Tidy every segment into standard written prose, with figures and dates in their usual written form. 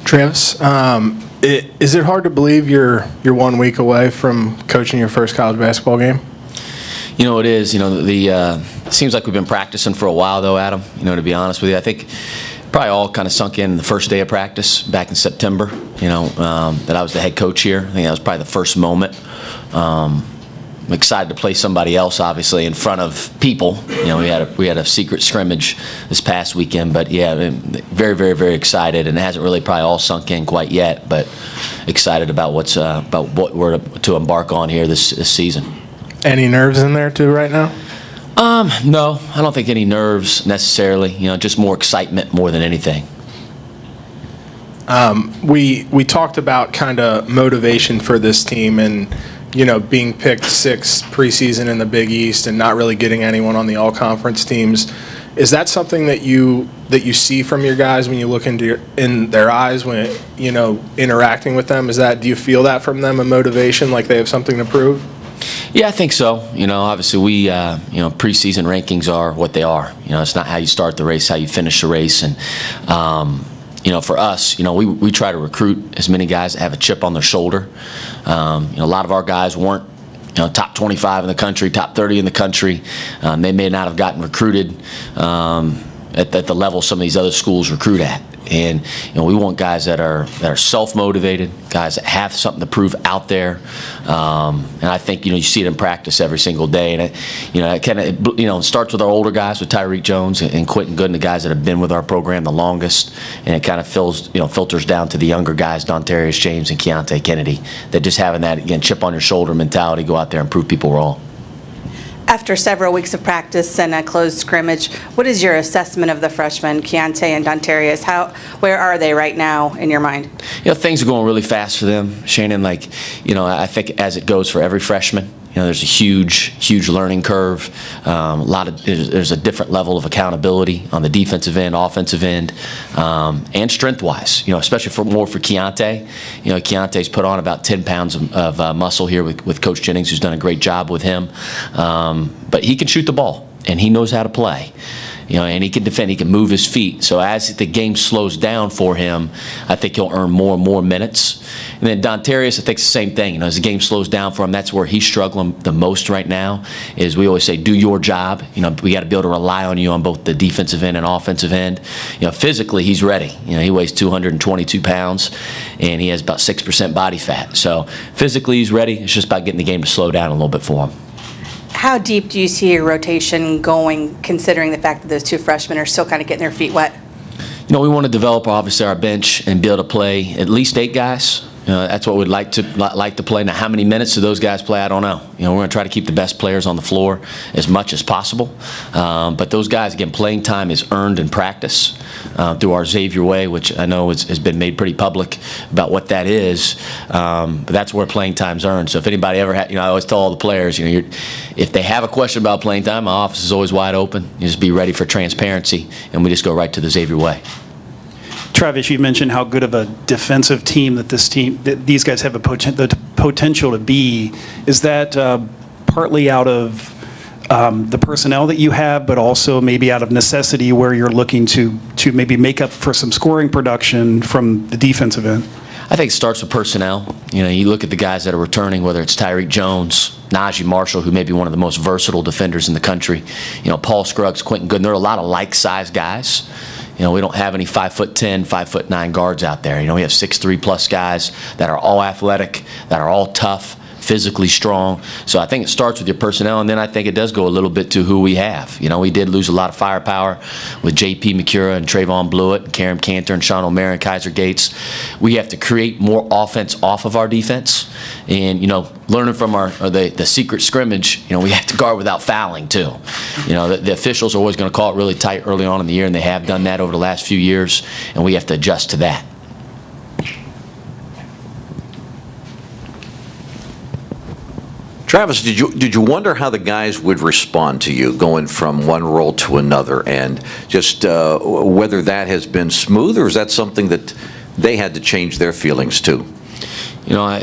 Travis, is it hard to believe you're 1 week away from coaching your first college basketball game? You know, it is. You know, it seems like we've been practicing for a while, though, Adam. You know, to be honest with you, I think probably all kind of sunk in the first day of practice back in September. You know, that I was the head coach here. I think that was probably the first moment. I'm excited to play somebody else, obviously, in front of people. You know, we had a secret scrimmage this past weekend, but yeah, very, very, very excited, and it hasn't really probably all sunk in quite yet, but excited about what we're to embark on here this season. Any nerves in there too right now? No, I don't think any nerves necessarily. You know, just more excitement more than anything. We talked about kind of motivation for this team, and you know, being picked sixth preseason in the Big East and not really getting anyone on the all-conference teams. Is that something that you see from your guys when you look in their eyes when you know interacting with them? Do you feel that from them, a motivation, like they have something to prove? Yeah, I think so. You know, obviously we, you know, preseason rankings are what they are. You know, it's not how you start the race, how you finish the race. And, you know, for us, you know, we try to recruit as many guys that have a chip on their shoulder. You know, a lot of our guys weren't, you know, top 25 in the country, top 30 in the country. They may not have gotten recruited at the level some of these other schools recruit at. And you know, we want guys that are self-motivated, guys that have something to prove out there. And I think you see it in practice every single day. And it kind of starts with our older guys, with Tyreek Jones and Quentin Gooden, the guys that have been with our program the longest. And it kind of filters down to the younger guys, Dontarius James and Keontae Kennedy, that just having that chip on your shoulder mentality, go out there and prove people wrong. After several weeks of practice and a closed scrimmage, what is your assessment of the freshmen, Keontae and Dontarius? Where are they right now in your mind? You know, things are going really fast for them, Shannon. Like, you know, I think as it goes for every freshman, you know, there's a huge learning curve. There's a different level of accountability on the defensive end, offensive end, and strength-wise. You know, especially for Keontae. You know, Keontae's put on about 10 pounds of muscle here with Coach Jennings, who's done a great job with him. But he can shoot the ball, and he knows how to play. You know, and he can defend, he can move his feet. So as the game slows down for him, I think he'll earn more and more minutes. And then Dontarius, I think it's the same thing. You know, as the game slows down for him, that's where he's struggling the most right now. Is we always say, do your job. You know, we got to be able to rely on you on both the defensive end and offensive end. You know, physically he's ready. You know, he weighs 222 pounds, and he has about 6% body fat. So physically he's ready. It's just about getting the game to slow down a little bit for him. How deep do you see your rotation going, considering the fact that those two freshmen are still kind of getting their feet wet? You know, we want to develop, obviously, our bench and be able to play at least 8 guys. That's what we'd like to play. Now, how many minutes do those guys play? I don't know. You know, we're going to try to keep the best players on the floor as much as possible. But those guys, again, playing time is earned in practice through our Xavier way, which I know has been made pretty public about what that is. But that's where playing time's earned. So if anybody ever had, you know, I always tell all the players, you know, if they have a question about playing time, my office is always wide open. You just be ready for transparency, and we just go right to the Xavier way. Travis, you mentioned how good of a defensive team that these guys have the potential to be. Is that partly out of the personnel that you have, but also maybe out of necessity where you're looking to maybe make up for some scoring production from the defensive end? I think it starts with personnel. You know, you look at the guys that are returning, whether it's Tyreek Jones, Najee Marshall, who may be one of the most versatile defenders in the country, you know, Paul Scruggs, Quentin Gooden. There are a lot of like-sized guys. You know, we don't have any 5'10", 5'9" guards out there. You know, we have 6'3" plus guys that are all athletic, that are all tough, physically strong. So I think it starts with your personnel, and then I think it does go a little bit to who we have. You know, we did lose a lot of firepower with J.P. McCura and Trayvon Blewett and Karam Cantor and Sean O'Mara and Kaiser Gates. We have to create more offense off of our defense. And, you know, learning from the secret scrimmage, you know, we have to guard without fouling too. You know, the officials are always going to call it really tight early on in the year, and they have done that over the last few years, and we have to adjust to that. Travis, did you wonder how the guys would respond to you going from one role to another, and just whether that has been smooth, or is that something that they had to change their feelings too? You know,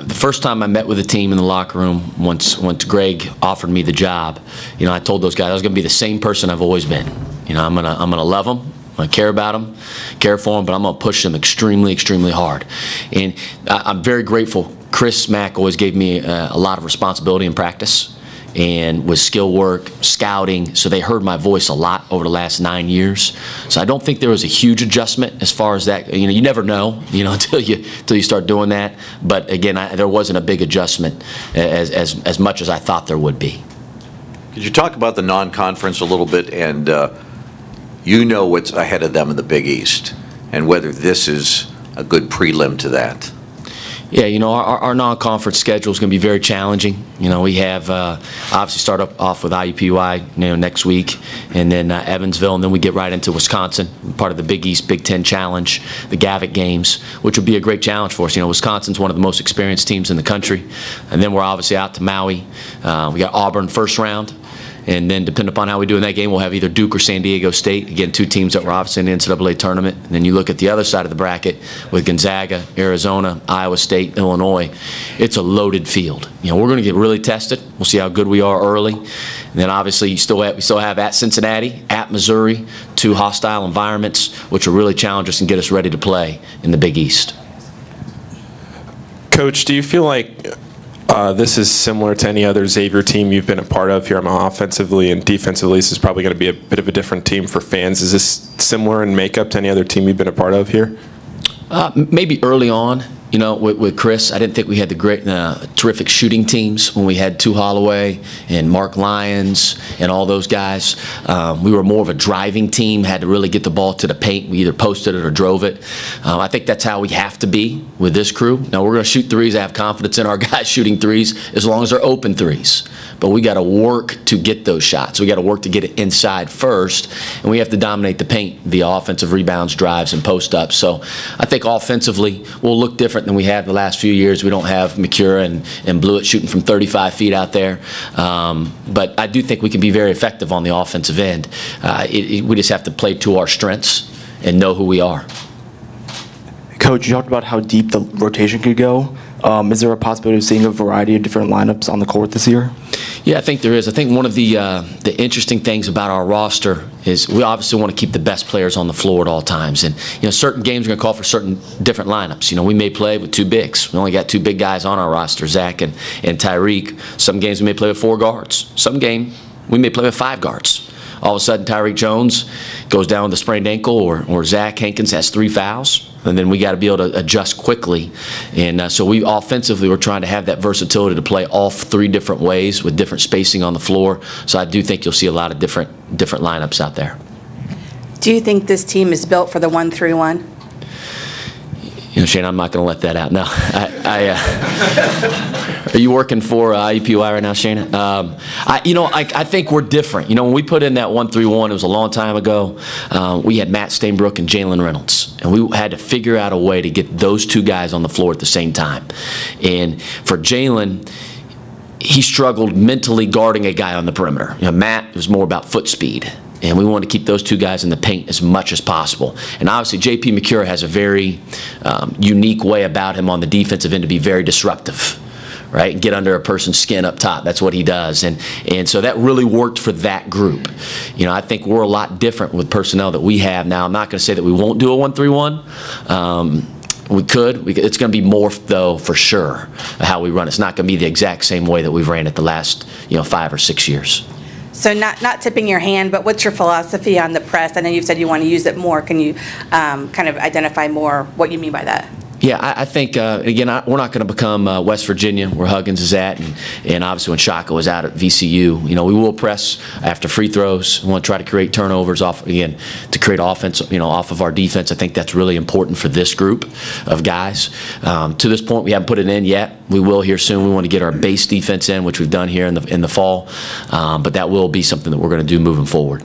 the first time I met with the team in the locker room, once Greg offered me the job, you know, I told those guys I was going to be the same person I've always been. You know, I'm gonna love them. I care about them, care for them, but I'm going to push them extremely, extremely hard. And I'm very grateful. Chris Mack always gave me a lot of responsibility in practice and with skill work, scouting, so they heard my voice a lot over the last 9 years. So I don't think there was a huge adjustment as far as that. You know, you never know, you know, until you start doing that. But again, there wasn't a big adjustment as much as I thought there would be. Could you talk about the non-conference a little bit, and you know what's ahead of them in the Big East, and whether this is a good prelim to that? Yeah, you know, our non-conference schedule is going to be very challenging. You know, we have obviously start off with IUPUI, you know, next week, and then Evansville, and then we get right into Wisconsin, part of the Big East Big Ten Challenge, the Gavitt Games, which will be a great challenge for us. You know, Wisconsin's one of the most experienced teams in the country, and then we're obviously out to Maui. We got Auburn first round. And then, depending upon how we do in that game, we'll have either Duke or San Diego State. Again, two teams that were obviously in the NCAA tournament. And then you look at the other side of the bracket with Gonzaga, Arizona, Iowa State, Illinois. It's a loaded field. You know, we're going to get really tested. We'll see how good we are early. And then, obviously, we still have at Cincinnati, at Missouri, two hostile environments, which will really challenge us and get us ready to play in the Big East. Coach, do you feel like this is similar to any other Xavier team you've been a part of here offensively and defensively? This is probably going to be a bit of a different team for fans. Is this similar in makeup to any other team you've been a part of here? Maybe early on. You know, with Chris, I didn't think we had the great, terrific shooting teams when we had Tu Holloway and Mark Lyons and all those guys. We were more of a driving team, had to really get the ball to the paint. We either posted it or drove it. I think that's how we have to be with this crew. Now, we're going to shoot threes. I have confidence in our guys shooting threes as long as they're open threes. But we got to work to get those shots. We got to work to get it inside first, and we have to dominate the paint via offensive rebounds, drives, and post-ups. So I think offensively we'll look different than we have the last few years. We don't have McCura and Blewett shooting from 35 feet out there. But I do think we can be very effective on the offensive end. We just have to play to our strengths and know who we are. Coach, you talked about how deep the rotation could go. Is there a possibility of seeing a variety of different lineups on the court this year? Yeah, I think there is. I think one of the interesting things about our roster is we obviously want to keep the best players on the floor at all times. And, you know, certain games are going to call for certain different lineups. You know, we may play with two bigs. We only got two big guys on our roster, Zach and Tyreek. Some games we may play with 4 guards. Some game we may play with 5 guards. All of a sudden, Tyreek Jones goes down with a sprained ankle, or Zach Hankins has 3 fouls, and then we got to be able to adjust quickly. And so we offensively, we're trying to have that versatility to play all 3 different ways with different spacing on the floor. So I do think you'll see a lot of different lineups out there. Do you think this team is built for the 1-3-1? You know, Shane, I'm not going to let that out. No, are you working for IUPUI right now, Shane? I think we're different. You know, when we put in that 1-3-1, it was a long time ago. We had Matt Stainbrook and Jalen Reynolds, and we had to figure out a way to get those 2 guys on the floor at the same time. And for Jalen, he struggled mentally guarding a guy on the perimeter. You know, Matt was more about foot speed. And we want to keep those 2 guys in the paint as much as possible. And obviously, J.P. McCura has a very unique way about him on the defensive end to be very disruptive, right? Get under a person's skin up top. That's what he does. And so that really worked for that group. You know, I think we're a lot different with personnel that we have now. I'm not going to say that we won't do a 1-3-1. We could. It's going to be morphed, though, for sure, how we run. It's not going to be the exact same way that we've ran it the last, 5 or 6 years. So not tipping your hand, but what's your philosophy on the press? I know you've said you want to use it more. Can you kind of identify more what you mean by that? Yeah, I think, again, we're not going to become West Virginia, where Huggins is at, and obviously when Shaka was out at VCU. You know, we will press after free throws. We want to try to create turnovers to create offense, off of our defense. I think that's really important for this group of guys. To this point, we haven't put it in yet. We will here soon. We want to get our base defense in, which we've done here in the fall, but that will be something that we're going to do moving forward.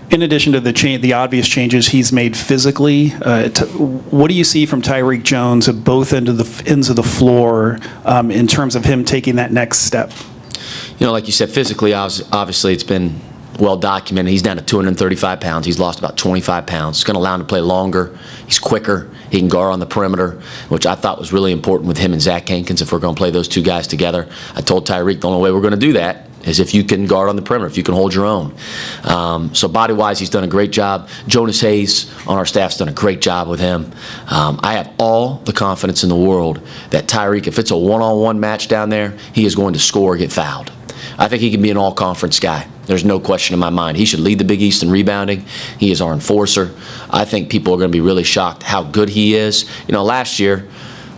In addition to the obvious changes he's made physically, what do you see from Tyreek Jones at both ends of the floor in terms of him taking that next step? You know, like you said, physically, obviously it's been well documented. He's down to 235 pounds. He's lost about 25 pounds. It's going to allow him to play longer. He's quicker. He can guard on the perimeter, which I thought was really important with him and Zach Hankins if we're going to play those 2 guys together. I told Tyreek the only way we're going to do that is if you can guard on the perimeter, if you can hold your own. So body-wise, he's done a great job. Jonas Hayes on our staff's done a great job with him. I have all the confidence in the world that Tyreek, if it's a one-on-one match down there, he is going to score or get fouled. I think he can be an all-conference guy. There's no question in my mind. He should lead the Big East in rebounding. He is our enforcer. I think people are going to be really shocked how good he is. You know, last year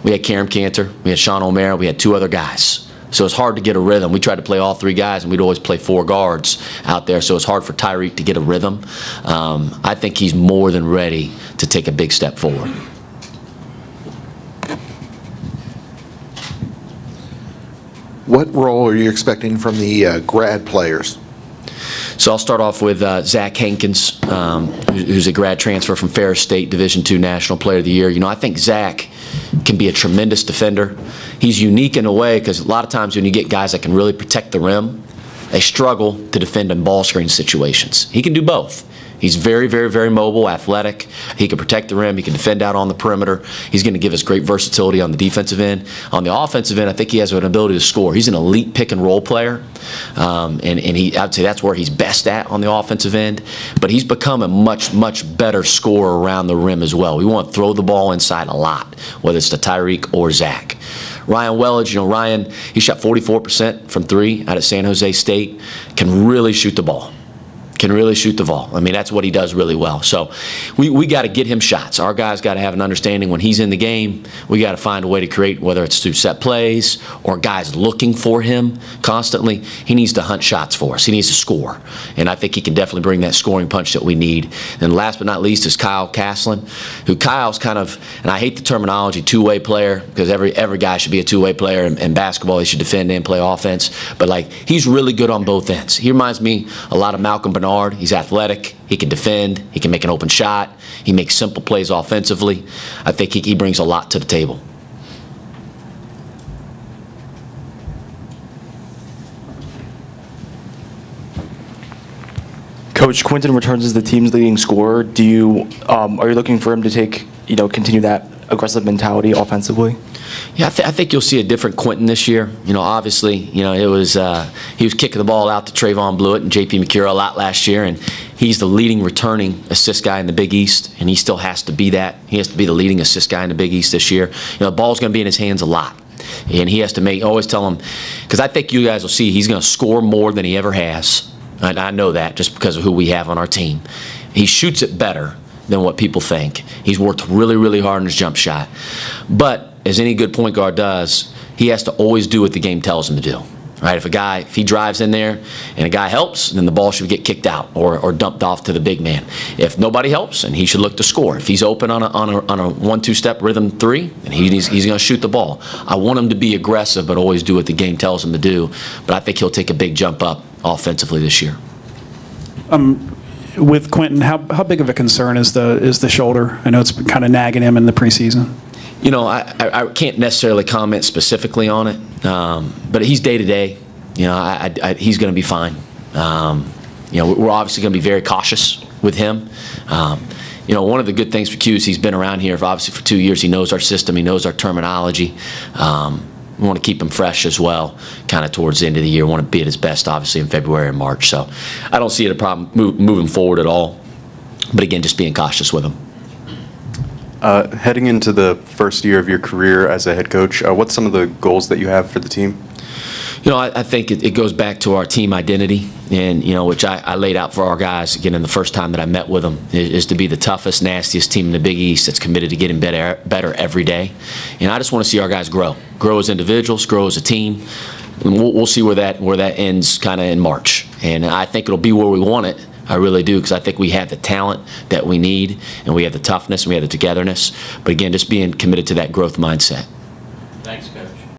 we had Karam Cantor, we had Sean O'Mara, we had 2 other guys. So it's hard to get a rhythm. We tried to play all 3 guys, and we'd always play 4 guards out there, so it's hard for Tyreek to get a rhythm. I think he's more than ready to take a big step forward. What role are you expecting from the grad players? So I'll start off with Zach Hankins, who's a grad transfer from Ferris State, Division II National Player of the Year. You know, I think Zach can be a tremendous defender. He's unique in a way because a lot of times when you get guys that can really protect the rim, they struggle to defend in ball screen situations. He can do both. He's very, very, very mobile, athletic. He can protect the rim. He can defend out on the perimeter. He's going to give us great versatility on the defensive end. On the offensive end, I think he has an ability to score. He's an elite pick-and-roll player, and I'd say that's where he's best at on the offensive end. But he's become a much, much better scorer around the rim as well. We want to throw the ball inside a lot, whether it's to Tyreek or Zach. Ryan Wellage, you know, Ryan, he shot 44% from 3 out of San Jose State, can really shoot the ball. Can really shoot the ball. I mean, that's what he does really well. So we got to get him shots. Our guys got to have an understanding when he's in the game, we got to find a way to create, whether it's through set plays or guys looking for him constantly. He needs to hunt shots for us. He needs to score. And I think he can definitely bring that scoring punch that we need. And last but not least is Kyle Caslin, who Kyle's kind of, and I hate the terminology, two-way player, because every guy should be a two-way player in basketball. He should defend and play offense. But, like, he's really good on both ends. He reminds me a lot of Malcolm Bernard. He's athletic. He can defend. He can make an open shot. He makes simple plays offensively. I think he brings a lot to the table. Coach, Quinton returns as the team's leading scorer. Are you looking for him to continue that aggressive mentality offensively? Yeah, I think you'll see a different Quinton this year. You know, obviously, you know, he was kicking the ball out to Trayvon Blewett and J.P. McCura a lot last year, and he's the leading returning assist guy in the Big East, and he still has to be that. He has to be the leading assist guy in the Big East this year. You know, the ball's going to be in his hands a lot, and he has to always tell him, because I think you guys will see he's going to score more than he ever has, and I know that just because of who we have on our team. He shoots it better than what people think. He's worked really, really hard on his jump shot, but as any good point guard does, he has to always do what the game tells him to do. Right? If he drives in there and a guy helps, then the ball should get kicked out or dumped off to the big man. If nobody helps, and he should look to score. If he's open on a 1-2 step rhythm 3, and he's going to shoot the ball. I want him to be aggressive, but always do what the game tells him to do. But I think he'll take a big jump up offensively this year. With Quinton, how big of a concern is the shoulder? I know it's been kind of nagging him in the preseason. You know, I can't necessarily comment specifically on it, but he's day-to-day. You know, he's going to be fine. You know, we're obviously going to be very cautious with him. You know, one of the good things for Q is he's been around here obviously for 2 years. He knows our system. He knows our terminology. We want to keep him fresh as well, kind of towards the end of the year. We want to be at his best, obviously, in February and March. So I don't see it a problem moving forward at all. But, again, just being cautious with him. Heading into the first year of your career as a head coach, what's some of the goals that you have for the team? You know, I think it goes back to our team identity, and, you know, which I laid out for our guys, again, in the first time that I met with them, is to be the toughest, nastiest team in the Big East that's committed to getting better every day. And I just want to see our guys grow as individuals, grow as a team. And we'll see where that ends kind of in March. And I think it'll be where we want it. I really do, because I think we have the talent that we need, and we have the toughness, and we have the togetherness. But again, just being committed to that growth mindset. Thanks, Coach.